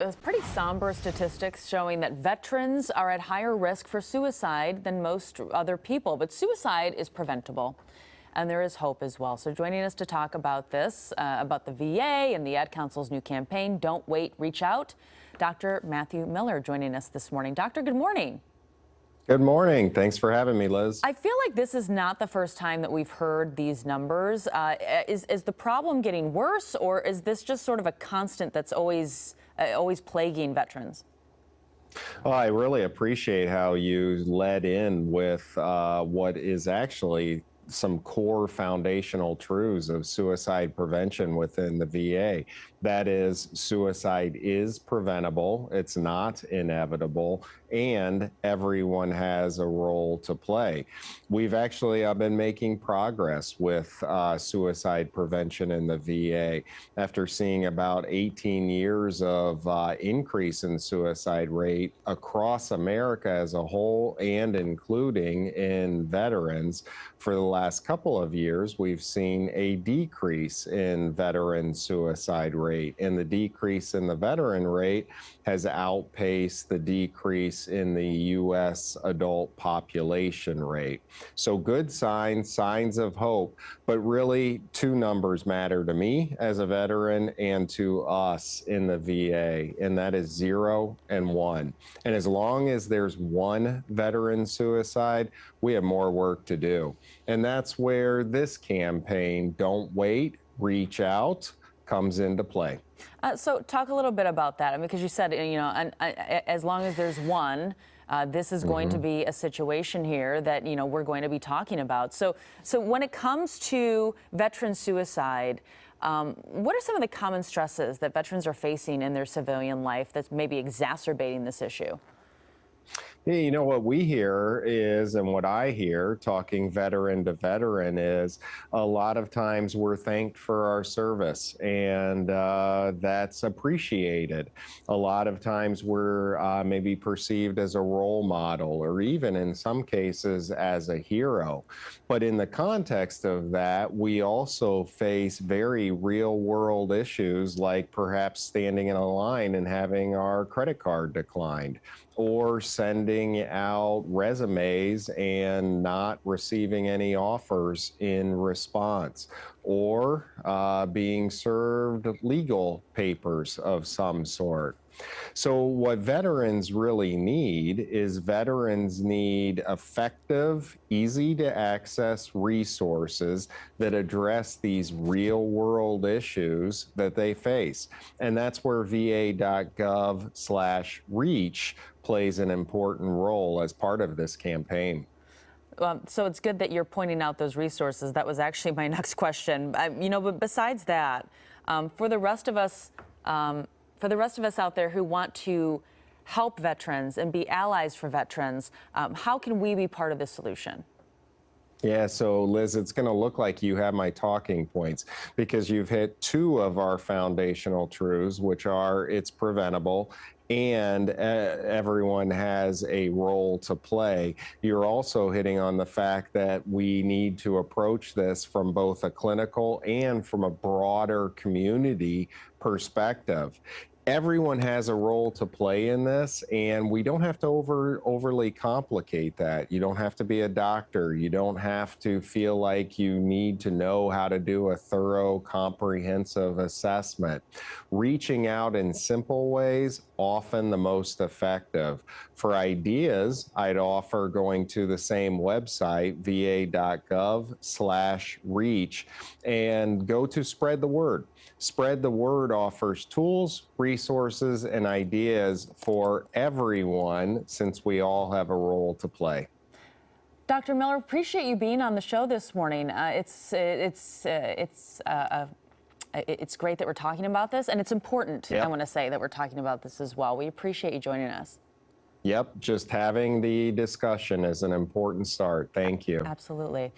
It's pretty somber statistics showing that veterans are at higher risk for suicide than most other people, but suicide is preventable. And there is hope as well. So joining us to talk about this, about the VA and the Ad Council's new campaign, Don't Wait, Reach Out, Dr. Matthew Miller joining us this morning. Doctor, good morning. Good morning. Thanks for having me, Liz. I feel like this is not the first time that we've heard these numbers. Is the problem getting worse, or is this just sort of a constant that's always plaguing veterans? Well, I really appreciate how you led in with what is actually some core foundational truths of suicide prevention within the VA. That is, suicide is preventable, it's not inevitable, and everyone has a role to play. We've actually been making progress with suicide prevention in the VA. After seeing about 18 years of increase in suicide rate across America as a whole and including in veterans, for the last couple of years, we've seen a decrease in veteran suicide rate, and the decrease in the veteran rate has outpaced the decrease in the U.S. adult population rate. So good signs, signs of hope, but really two numbers matter to me as a veteran and to us in the VA, and that is 0 and 1. And as long as there's one veteran suicide, we have more work to do. And that's where this campaign, Don't Wait, Reach Out, comes into play. So talk a little bit about that. I mean, because you said, as long as there's one, this is going to be a situation here that, we're going to be talking about. So when it comes to veteran suicide, what are some of the common stresses that veterans are facing in their civilian life that's maybe exacerbating this issue? You know, what we hear is, and what I hear talking veteran to veteran is, a lot of times we're thanked for our service, and that's appreciated. A lot of times we're maybe perceived as a role model, or even in some cases as a hero. But in the context of that, we also face very real world issues, like perhaps standing in a line and having our credit card declined, or sending out resumes and not receiving any offers in response, or being served legal papers of some sort. So what veterans really need is veterans need effective, easy to access resources that address these real world issues that they face. And that's where va.gov/reach plays an important role as part of this campaign. So it's good that you're pointing out those resources. That was actually my next question. But besides that, for the rest of us out there who want to help veterans and be allies for veterans, how can we be part of the solution? Yeah, so Liz, it's going to look like you have my talking points, because you've hit two of our foundational truths, which are it's preventable and everyone has a role to play. You're also hitting on the fact that we need to approach this from both a clinical and from a broader community perspective. Everyone has a role to play in this, and we don't have to overly complicate that. You don't have to be a doctor. You don't have to feel like you need to know how to do a thorough, comprehensive assessment. Reaching out in simple ways, often the most effective. For ideas, I'd offer going to the same website, va.gov/reach, and go to Spread the Word. Spread the Word offers tools, resources, and ideas for everyone, since we all have a role to play. Dr. Miller, appreciate you being on the show this morning. It's great that we're talking about this, and it's important, Yep. I want to say, that we're talking about this as well. We appreciate you joining us. Yep, just having the discussion is an important start. Thank you. Absolutely.